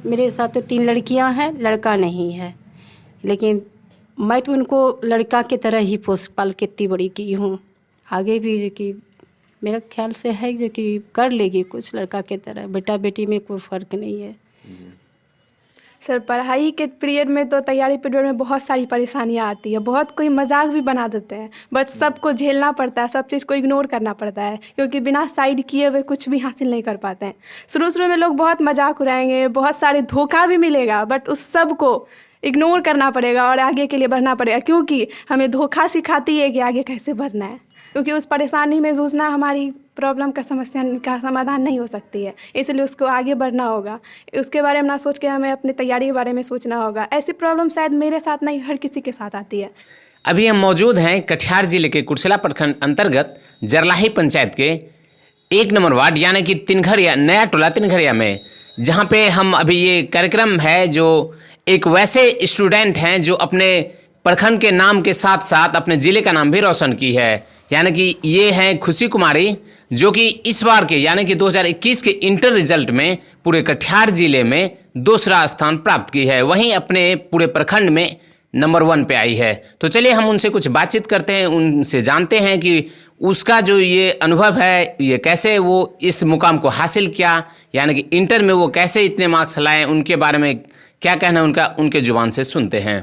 मेरे साथ तो 3 लड़कियां हैं, लड़का नहीं है। लेकिन मैं तो उनको लड़का की तरह ही पोस पाल के इतनी बड़ी की हूँ। आगे भी जो कि मेरा ख्याल से है जो कि कर लेगी कुछ लड़का की तरह। बेटा बेटी में कोई फ़र्क नहीं है। सर, पढ़ाई के पीरियड में तो तैयारी पीरियड में बहुत सारी परेशानियां आती है। बहुत कोई मजाक भी बना देते हैं, बट सबको झेलना पड़ता है, सब चीज़ को इग्नोर करना पड़ता है, क्योंकि बिना साइड किए हुए कुछ भी हासिल नहीं कर पाते हैं। शुरू शुरू में लोग बहुत मजाक उड़ाएंगे, बहुत सारे धोखा भी मिलेगा, बट उस सब को इग्नोर करना पड़ेगा और आगे के लिए बढ़ना पड़ेगा, क्योंकि हमें धोखा सिखाती है कि आगे कैसे बढ़ना है। क्योंकि उस परेशानी में जूझना हमारी प्रॉब्लम का समस्या का समाधान नहीं हो सकती है, इसलिए उसको आगे बढ़ना होगा। उसके बारे में ना सोच के हमें अपनी तैयारी के बारे में सोचना होगा। ऐसी प्रॉब्लम शायद मेरे साथ नहीं, हर किसी के साथ आती है। अभी हम मौजूद हैं कटिहार जिले के कुर्सेला प्रखंड अंतर्गत जरलाही पंचायत के 1 नंबर वार्ड यानी कि तिनघरिया, नया टोला तिनघरिया में, जहां पे हम अभी ये कार्यक्रम है जो एक वैसे स्टूडेंट हैं जो अपने प्रखंड के नाम के साथ साथ अपने ज़िले का नाम भी रोशन की है। यानी कि ये हैं खुशी कुमारी, जो कि इस बार के यानी कि 2021 के इंटर रिजल्ट में पूरे कटिहार जिले में दूसरा स्थान प्राप्त की है। वहीं अपने पूरे प्रखंड में नंबर 1 पे आई है। तो चलिए हम उनसे कुछ बातचीत करते हैं, उनसे जानते हैं कि उसका जो ये अनुभव है, ये कैसे वो इस मुकाम को हासिल किया, यानी कि इंटर में वो कैसे इतने मार्क्स लाए, उनके बारे में क्या कहना है उनका, उनके जुबान से सुनते हैं।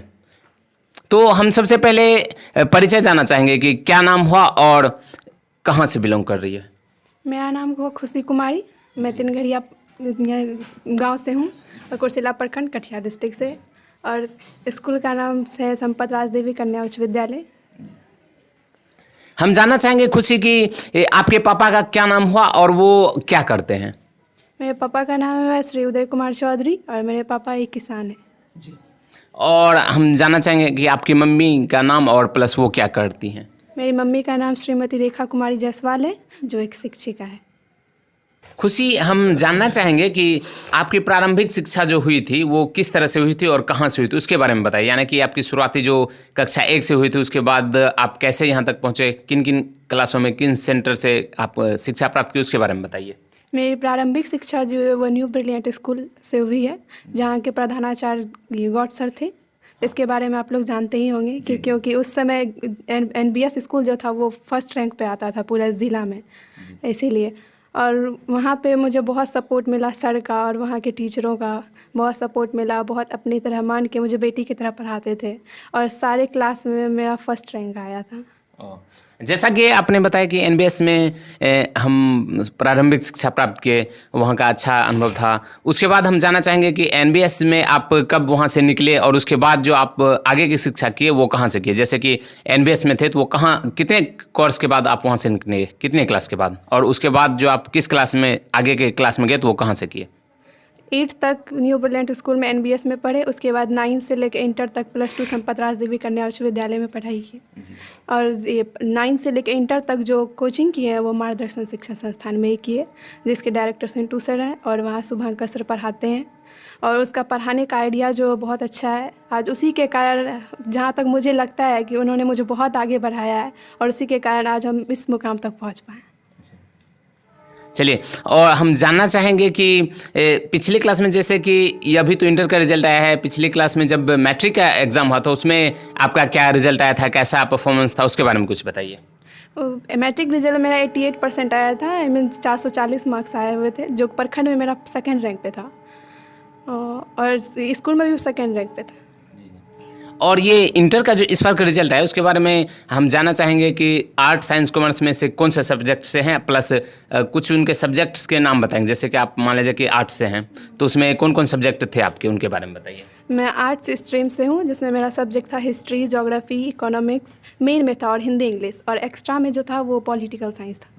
तो हम सबसे पहले परिचय जानना चाहेंगे कि क्या नाम हुआ और कहाँ से बिलोंग कर रही है। मेरा नाम हुआ खुशी कुमारी, मैं तिनघरिया गांव से हूँ और कुर्सेला प्रखंड कटिहार डिस्ट्रिक्ट से, और स्कूल का नाम है संपत राजदेवी कन्या उच्च विद्यालय। हम जानना चाहेंगे खुशी कि आपके पापा का क्या नाम हुआ और वो क्या करते हैं। मेरे पापा का नाम है श्री उदय कुमार चौधरी और मेरे पापा एक किसान हैं जी। और हम जानना चाहेंगे कि आपकी मम्मी का नाम और प्लस वो क्या करती हैं। मेरी मम्मी का नाम श्रीमती रेखा कुमारी जायसवाल है, जो एक शिक्षिका है। खुशी, हम जानना चाहेंगे कि आपकी प्रारंभिक शिक्षा जो हुई थी वो किस तरह से हुई थी और कहाँ से हुई थी, उसके बारे में बताइए। यानी कि आपकी शुरुआती जो कक्षा 1 से हुई थी, उसके बाद आप कैसे यहाँ तक पहुँचे, किन किन क्लासों में, किन सेंटर से आप शिक्षा प्राप्त की, उसके बारे में बताइए। मेरी प्रारंभिक शिक्षा जो है वो न्यू ब्रिलियंट स्कूल से हुई है, जहाँ के प्रधानाचार्य गौड सर थे। इसके बारे में आप लोग जानते ही होंगे क्योंकि उस समय NBS स्कूल जो था वो फर्स्ट रैंक पे आता था पूरे ज़िला में, इसीलिए। और वहाँ पे मुझे बहुत सपोर्ट मिला सर का और वहाँ के टीचरों का बहुत सपोर्ट मिला। बहुत अपनी तरह मान के मुझे बेटी की तरह पढ़ाते थे और सारे क्लास में मेरा फर्स्ट रैंक आया था। जैसा कि आपने बताया कि NBS में हम प्रारंभिक शिक्षा प्राप्त किए, वहाँ का अच्छा अनुभव था। उसके बाद हम जानना चाहेंगे कि NBS में आप कब वहाँ से निकले और उसके बाद जो आप आगे की शिक्षा किए वो कहाँ से किए। जैसे कि NBS में थे तो वो कहाँ, कितने कोर्स के बाद आप वहाँ से निकले, कितने क्लास के बाद, और उसके बाद जो आप किस क्लास में आगे के क्लास में गए तो वो कहाँ से किए। 8th तक न्यू ब्रिलियंट स्कूल में NBS में पढ़े, उसके बाद 9 से लेकर इंटर तक +2 संपत राजदेवी कन्या उच्च विद्यालय में पढ़ाई की। और ये 9 से लेकर इंटर तक जो कोचिंग किए हैं वो मार्गदर्शन शिक्षा संस्थान में ही किए, जिसके डायरेक्टर सिंटू सर हैं और वहाँ शुभांकर सर पढ़ाते हैं। और उसका पढ़ाने का आइडिया जो बहुत अच्छा है, आज उसी के कारण जहाँ तक मुझे लगता है कि उन्होंने मुझे बहुत आगे बढ़ाया है और उसी के कारण आज हम इस मुकाम तक पहुँच पाए। चलिए, और हम जानना चाहेंगे कि पिछली क्लास में, जैसे कि अभी तो इंटर का रिजल्ट आया है, पिछली क्लास में जब मैट्रिक का एग्ज़ाम हुआ था उसमें आपका क्या रिजल्ट आया था, कैसा परफॉर्मेंस था, उसके बारे में कुछ बताइए। मैट्रिक रिजल्ट मेरा 88% आया था, मीन्स 440 मार्क्स आए हुए थे, जो प्रखंड में मेरा 2nd रैंक पे था और स्कूल में भी 2nd रैंक पे था। और ये इंटर का जो इस बार का रिजल्ट है उसके बारे में हम जानना चाहेंगे कि आर्ट, साइंस, कॉमर्स में से कौन से सब्जेक्ट से हैं, प्लस कुछ उनके सब्जेक्ट्स के नाम बताएंगे। जैसे कि आप मान लीजिए कि आर्ट्स से हैं तो उसमें कौन कौन सब्जेक्ट थे आपके, उनके बारे में बताइए। मैं आर्ट्स स्ट्रीम से हूँ, जिसमें मेरा सब्जेक्ट था हिस्ट्री, ज्योग्राफी, इकोनॉमिक्स मेन में था, और हिंदी इंग्लिश, और एक्स्ट्रा में जो था वो पॉलिटिकल साइंस था।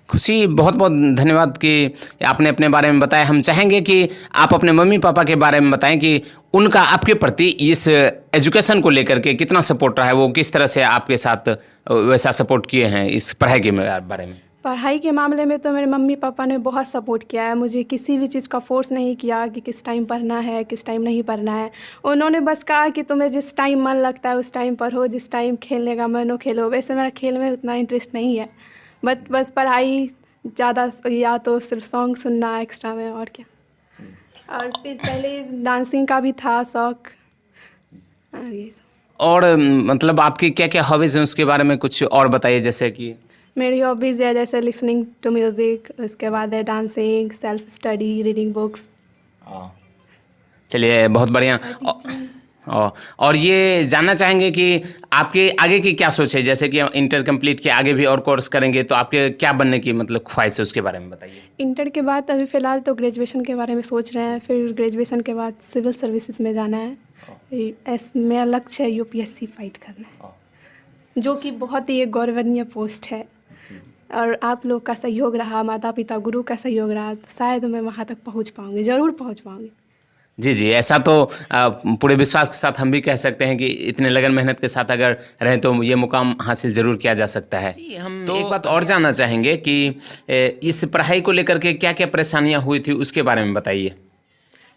खुशी, बहुत बहुत धन्यवाद कि आपने अपने बारे में बताया। हम चाहेंगे कि आप अपने मम्मी पापा के बारे में बताएं कि उनका आपके प्रति इस एजुकेशन को लेकर के कितना सपोर्ट रहा है, वो किस तरह से आपके साथ वैसा सपोर्ट किए हैं इस पढ़ाई के बारे में। पढ़ाई के मामले में तो मेरे मम्मी पापा ने बहुत सपोर्ट किया है, मुझे किसी भी चीज़ का फोर्स नहीं किया कि किस टाइम पढ़ना है, किस टाइम नहीं पढ़ना है। उन्होंने बस कहा कि तुम्हें जिस टाइम मन लगता है उस टाइम पढ़ो, जिस टाइम खेलने का मन हो खेलो। वैसे मेरा खेल में उतना इंटरेस्ट नहीं है, बट बस पढ़ाई ज़्यादा, या तो सिर्फ सॉन्ग सुनना एक्स्ट्रा में, और क्या। और फिर पहले डांसिंग का भी था शौक। ये सब और मतलब आपकी क्या क्या हॉबीज़ हैं उसके बारे में कुछ और बताइए, जैसे कि मेरी हॉबीज़ है जैसे लिसनिंग टू म्यूज़िक, उसके बाद है dancing, self study, reading books. चलिए बहुत बढ़िया। और ये जानना चाहेंगे कि आपके आगे की क्या सोच है, जैसे कि इंटर कंप्लीट के आगे भी और कोर्स करेंगे तो आपके क्या बनने की मतलब ख्वाहिश है, उसके बारे में बताइए। इंटर के बाद अभी फ़िलहाल तो ग्रेजुएशन के बारे में सोच रहे हैं, फिर ग्रेजुएशन के बाद सिविल सर्विसेज में जाना है। मेरा लक्ष्य है यूपीएससी फाइट करना है, जो कि बहुत ही एक गौरवनीय पोस्ट है। और आप लोग का सहयोग रहा, माता पिता गुरु का सहयोग रहा, तो शायद मैं वहाँ तक पहुँच पाऊँगी, ज़रूर पहुँच पाऊँगी। जी जी, ऐसा तो पूरे विश्वास के साथ हम भी कह सकते हैं कि इतने लगन मेहनत के साथ अगर रहें तो ये मुकाम हासिल ज़रूर किया जा सकता है। हम तो एक बात और जानना चाहेंगे कि इस पढ़ाई को लेकर के क्या क्या परेशानियां हुई थी, उसके बारे में बताइए।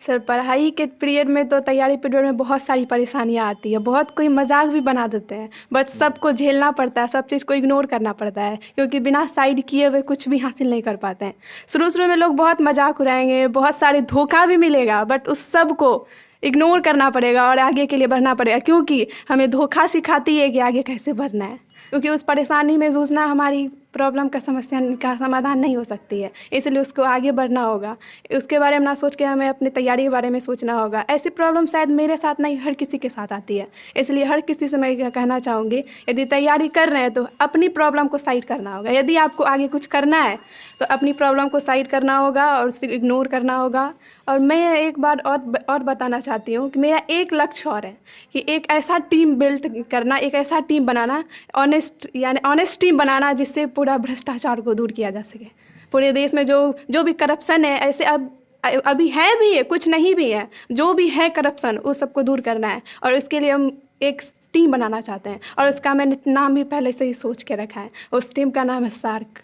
सर पढ़ाई के पीरियड में तो तैयारी पीरियड में बहुत सारी परेशानियाँ आती है, बहुत कोई मजाक भी बना देते हैं, बट सबको झेलना पड़ता है, सब चीज़ को इग्नोर करना पड़ता है, क्योंकि बिना साइड किए हुए कुछ भी हासिल नहीं कर पाते हैं। शुरू में लोग बहुत मजाक उड़ाएंगे, बहुत सारे धोखा भी मिलेगा, बट उस सब को इग्नोर करना पड़ेगा और आगे के लिए बढ़ना पड़ेगा, क्योंकि हमें धोखा सिखाती है कि आगे कैसे बढ़ना है, क्योंकि उस परेशानी में जूझना हमारी प्रॉब्लम का समस्या का समाधान नहीं हो सकती है, इसलिए उसको आगे बढ़ना होगा। उसके बारे में ना सोच के हमें अपनी तैयारी के बारे में सोचना होगा। ऐसी प्रॉब्लम शायद मेरे साथ नहीं, हर किसी के साथ आती है, इसलिए हर किसी से मैं कहना चाहूँगी, यदि तैयारी कर रहे हैं तो अपनी प्रॉब्लम को साइड करना होगा। यदि आपको आगे कुछ करना है तो अपनी प्रॉब्लम को साइड करना होगा और उसे इग्नोर करना होगा। और मैं एक बार और बताना चाहती हूँ कि मेरा एक लक्ष्य और है कि एक ऐसा टीम बिल्ड करना, एक ऐसा टीम बनाना, ऑनेस्ट टीम बनाना, जिससे पूरा भ्रष्टाचार को दूर किया जा सके। पूरे देश में जो भी करप्शन है, ऐसे अभी है भी है, कुछ नहीं भी है, जो भी है करप्शन, उस सबको दूर करना है। और इसके लिए हम एक टीम बनाना चाहते हैं, और उसका मैंने नाम भी पहले से ही सोच के रखा है। उस टीम का नाम है सार्क।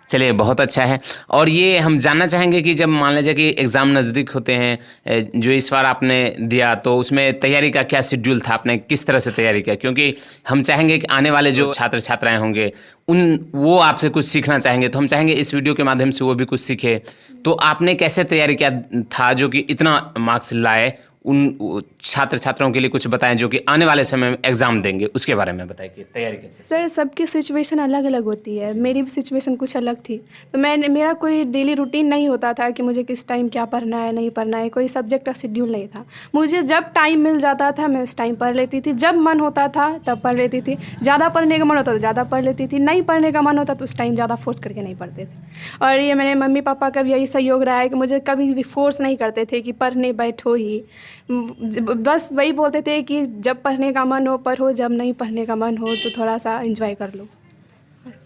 चलिए बहुत अच्छा है। और ये हम जानना चाहेंगे कि जब मान लीजिए कि एग्ज़ाम नज़दीक होते हैं, जो इस बार आपने दिया, तो उसमें तैयारी का क्या शेड्यूल था, आपने किस तरह से तैयारी किया? क्योंकि हम चाहेंगे कि आने वाले जो छात्र छात्राएं होंगे वो आपसे कुछ सीखना चाहेंगे, तो हम चाहेंगे इस वीडियो के माध्यम से वो भी कुछ सीखे। तो आपने कैसे तैयारी किया था जो कि इतना मार्क्स लाए? उन छात्र छात्राओं के लिए कुछ बताएं जो कि आने वाले समय में एग्ज़ाम देंगे, उसके बारे में बताइए कि तैयारी कैसे। सर सबकी सिचुएशन अलग अलग होती है, मेरी भी सिचुएशन कुछ अलग थी, तो मेरा कोई डेली रूटीन नहीं होता था कि मुझे किस टाइम क्या पढ़ना है, नहीं पढ़ना है, कोई सब्जेक्ट का शेड्यूल नहीं था। मुझे जब टाइम मिल जाता था मैं उस टाइम पढ़ लेती थी, जब मन होता था तब पढ़ लेती थी। ज़्यादा पढ़ने का मन होता था ज़्यादा पढ़ लेती थी, नहीं पढ़ने का मन होता तो उस टाइम ज़्यादा फोर्स करके नहीं पढ़ते थे। और ये मेरे मम्मी पापा का भी यही सहयोग रहा है कि मुझे कभी भी फोर्स नहीं करते थे कि पढ़ने बैठो ही, बस वही बोलते थे कि जब पढ़ने का मन हो पढ़ो, जब नहीं पढ़ने का मन हो तो थोड़ा सा एंजॉय कर लो।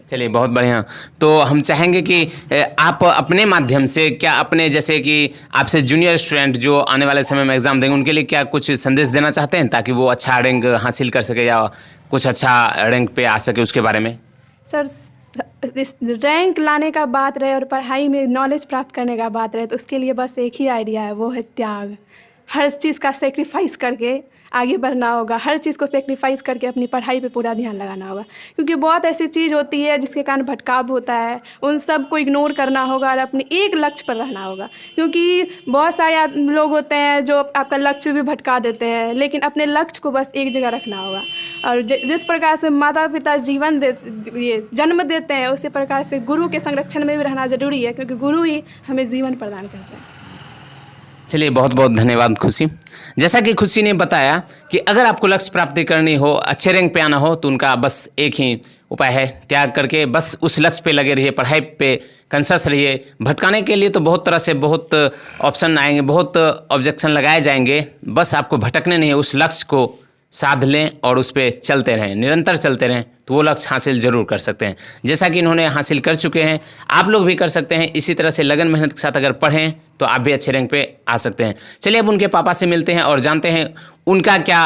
चलिए बहुत बढ़िया। तो हम चाहेंगे कि आप अपने माध्यम से क्या अपने जैसे कि आपसे जूनियर स्टूडेंट जो आने वाले समय में एग्ज़ाम देंगे उनके लिए क्या कुछ संदेश देना चाहते हैं, ताकि वो अच्छा रैंक हासिल कर सके या कुछ अच्छा रैंक पे आ सके, उसके बारे में? सर रैंक लाने का बात रहे और पढ़ाई में नॉलेज प्राप्त करने का बात रहे तो उसके लिए बस एक ही आइडिया है, वो है त्याग। हर चीज़ का सेक्रीफाइस करके आगे बढ़ना होगा, हर चीज़ को सेक्रीफाइस करके अपनी पढ़ाई पे पूरा ध्यान लगाना होगा, क्योंकि बहुत ऐसी चीज़ होती है जिसके कारण भटकाव होता है, उन सब को इग्नोर करना होगा और अपने एक लक्ष्य पर रहना होगा। क्योंकि बहुत सारे लोग होते हैं जो आपका लक्ष्य भी भटका देते हैं, लेकिन अपने लक्ष्य को बस एक जगह रखना होगा। और जिस प्रकार से माता पिता ये जन्म देते हैं, उसी प्रकार से गुरु के संरक्षण में भी रहना जरूरी है, क्योंकि गुरु ही हमें जीवन प्रदान करते हैं। चलिए बहुत बहुत धन्यवाद खुशी। जैसा कि खुशी ने बताया कि अगर आपको लक्ष्य प्राप्ति करनी हो, अच्छे रैंक पे आना हो, तो उनका बस एक ही उपाय है, त्याग करके बस उस लक्ष्य पे लगे रहिए, पढ़ाई पे कंसस रहिए। भटकाने के लिए तो बहुत तरह से बहुत ऑप्शन आएंगे, बहुत ऑब्जेक्शन लगाए जाएंगे, बस आपको भटकने नहीं है, उस लक्ष्य को साध लें और उस पर चलते रहें, निरंतर चलते रहें, तो वो लक्ष्य हासिल ज़रूर कर सकते हैं। जैसा कि इन्होंने हासिल कर चुके हैं, आप लोग भी कर सकते हैं। इसी तरह से लगन मेहनत के साथ अगर पढ़ें तो आप भी अच्छे रैंक पे आ सकते हैं। चलिए अब उनके पापा से मिलते हैं और जानते हैं उनका क्या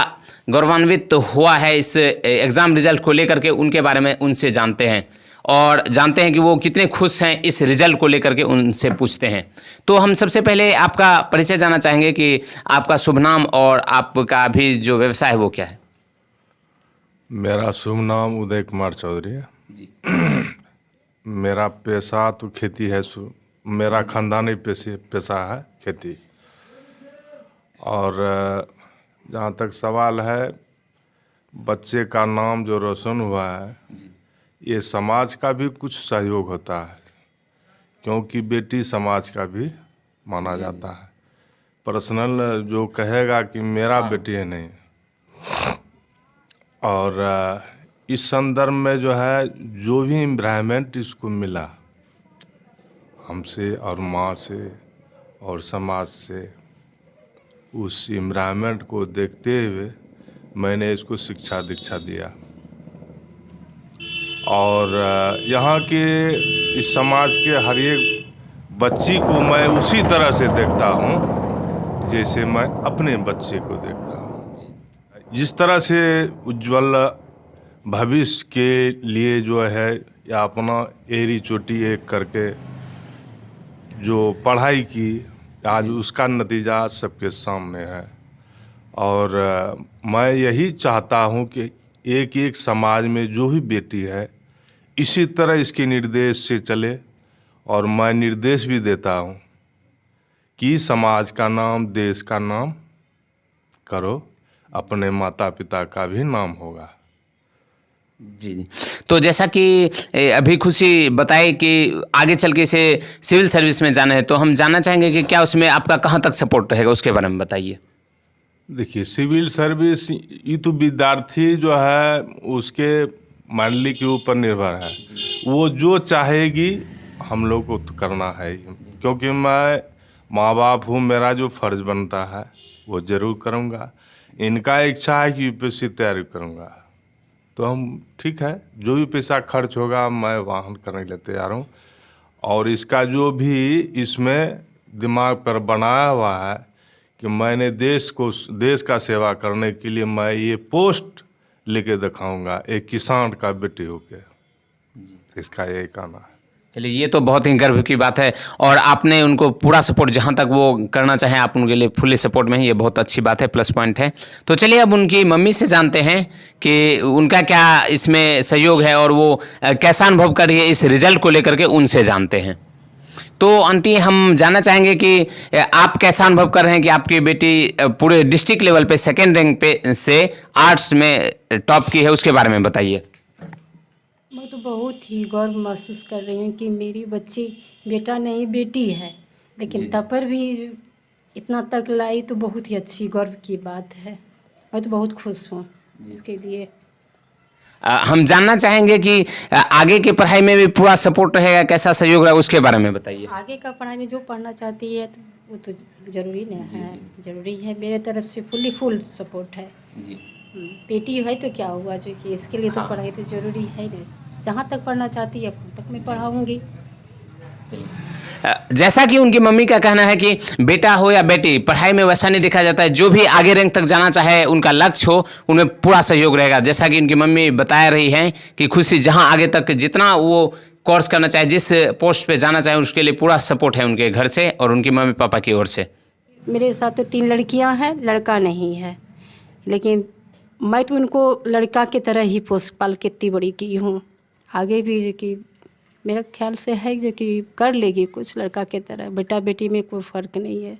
गौरवान्वित हुआ है इस एग्ज़ाम रिजल्ट को लेकर के, उनके बारे में उनसे जानते हैं और जानते हैं कि वो कितने खुश हैं इस रिजल्ट को लेकर के, उनसे पूछते हैं। तो हम सबसे पहले आपका परिचय जानना चाहेंगे कि आपका शुभ नाम और आपका भी जो व्यवसाय है वो क्या है? मेरा शुभ नाम उदय कुमार चौधरी है जी। मेरा पेशा तो खेती है, मेरा खानदानी पेशा है खेती। और जहाँ तक सवाल है बच्चे का नाम जो रोशन हुआ है, ये समाज का भी कुछ सहयोग होता है, क्योंकि बेटी समाज का भी माना जाता है। पर्सनल जो कहेगा कि मेरा बेटी है नहीं। और इस संदर्भ में जो है जो भी एनवायरनमेंट इसको मिला हमसे और माँ से और समाज से, उस एनवायरनमेंट को देखते हुए मैंने इसको शिक्षा दीक्षा दिया। और यहाँ के इस समाज के हर एक बच्ची को मैं उसी तरह से देखता हूँ जैसे मैं अपने बच्चे को देखता हूँ। जिस तरह से उज्जवल भविष्य के लिए जो है या अपना एड़ी चोटी एक करके जो पढ़ाई की, आज उसका नतीजा सबके सामने है। और मैं यही चाहता हूँ कि एक एक समाज में जो भी बेटी है इसी तरह इसके निर्देश से चले। और मैं निर्देश भी देता हूँ कि समाज का नाम, देश का नाम करो, अपने माता पिता का भी नाम होगा। जी। तो जैसा कि अभी खुशी बताए कि आगे चल के इसे सिविल सर्विस में जाना है, तो हम जानना चाहेंगे कि क्या उसमें आपका कहाँ तक सपोर्ट रहेगा, उसके बारे में बताइए। देखिए, सिविल सर्विस ये तो विद्यार्थी जो है उसके मंडली के ऊपर निर्भर है। वो जो चाहेगी हम लोग को तो करना है ही, क्योंकि मैं माँ बाप हूँ, मेरा जो फर्ज बनता है वो ज़रूर करूँगा। इनका इच्छा है कि यूपीएससी तैयारी करूँगा, तो हम ठीक है, जो भी पैसा खर्च होगा मैं वाहन करने के लिए तैयार हूँ। और इसका जो भी इसमें दिमाग पर बनाया हुआ है कि मैंने देश का सेवा करने के लिए मैं ये पोस्ट लेके दिखाऊंगा, एक किसान का बेटी होके। इसका यही कहना है। चलिए, ये तो बहुत ही गर्व की बात है और आपने उनको पूरा सपोर्ट, जहाँ तक वो करना चाहें आप उनके लिए फुल्ली सपोर्ट में हैं, ये बहुत अच्छी बात है, प्लस पॉइंट है। तो चलिए अब उनकी मम्मी से जानते हैं कि उनका क्या इसमें सहयोग है और वो कैसा अनुभव कर रही है इस रिजल्ट को लेकर के, उनसे जानते हैं। तो आंटी, हम जानना चाहेंगे कि आप कैसा अनुभव कर रहे हैं कि आपकी बेटी पूरे डिस्ट्रिक्ट लेवल पे सेकेंड रैंक पे से आर्ट्स में टॉप की है, उसके बारे में बताइए। मैं तो बहुत ही गर्व महसूस कर रही हूँ कि मेरी बच्ची बेटा नहीं बेटी है, लेकिन तब पर भी इतना तक लाई तो बहुत ही अच्छी गर्व की बात है। मैं तो बहुत खुश हूँ इसके लिए। हम जानना चाहेंगे कि आगे की पढ़ाई में भी पूरा सपोर्ट रहेगा, कैसा सहयोग रहेगा, उसके बारे में बताइए। आगे का पढ़ाई में जो पढ़ना चाहती है तो वो तो ज़रूरी नहीं है, ज़रूरी है। मेरे तरफ से फुल सपोर्ट है। बेटी है तो क्या हुआ, जो कि इसके लिए तो पढ़ाई तो ज़रूरी है नहीं। जहाँ तक पढ़ना चाहती है तब तक मैं पढ़ाऊँगी। जैसा कि उनकी मम्मी का कहना है कि बेटा हो या बेटी, पढ़ाई में वैसा नहीं देखा जाता है, जो भी आगे रैंक तक जाना चाहे, उनका लक्ष्य हो, उनमें पूरा सहयोग रहेगा। जैसा कि उनकी मम्मी बता रही हैं कि खुशी जहां आगे तक जितना वो कोर्स करना चाहे, जिस पोस्ट पे जाना चाहे, उसके लिए पूरा सपोर्ट है उनके घर से और उनके मम्मी पापा की ओर से। मेरे साथ तो 3 लड़कियां हैं, लड़का नहीं है, लेकिन मैं तो उनको लड़का की तरह ही पोस पाल के इतनी बड़ी की हूँ। आगे भी जो कि मेरा ख्याल से है जो कि कर लेगी कुछ लड़का की तरह। बेटा बेटी में कोई फ़र्क नहीं है।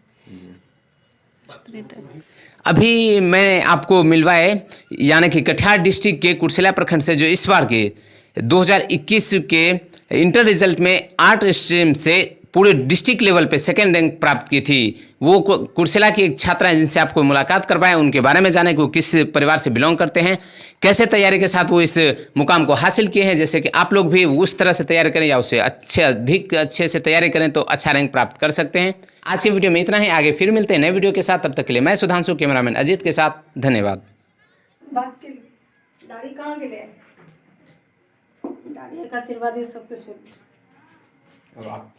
अभी मैं आपको मिलवाए, यानी कि कटिहार डिस्ट्रिक्ट के कुर्सेला प्रखंड से जो इस बार के 2021 के इंटर रिजल्ट में आर्ट स्ट्रीम से पूरे डिस्ट्रिक्ट लेवल पे सेकेंड रैंक प्राप्त की थी, वो कुर्सेला की एक छात्रा है जिनसे आपको मुलाकात करवाएं, उनके बारे में जाने कि वो किस परिवार से बिलोंग करते हैं, कैसे तैयारी के साथ वो इस मुकाम को हासिल किए हैं। जैसे कि आप लोग भी उस तरह से तैयारी करें या उससे अधिक अच्छे से तैयारी करें तो अच्छा रैंक प्राप्त कर सकते हैं। आज के वीडियो में इतना ही, आगे फिर मिलते हैं नए वीडियो के साथ। तब तक के लिए मैं सुधांशु, कैमरामैन अजीत के साथ, धन्यवाद। दाढ़ी कहाँ गए? दाढ़ी का आशीर्वाद सब कुछ। अब आप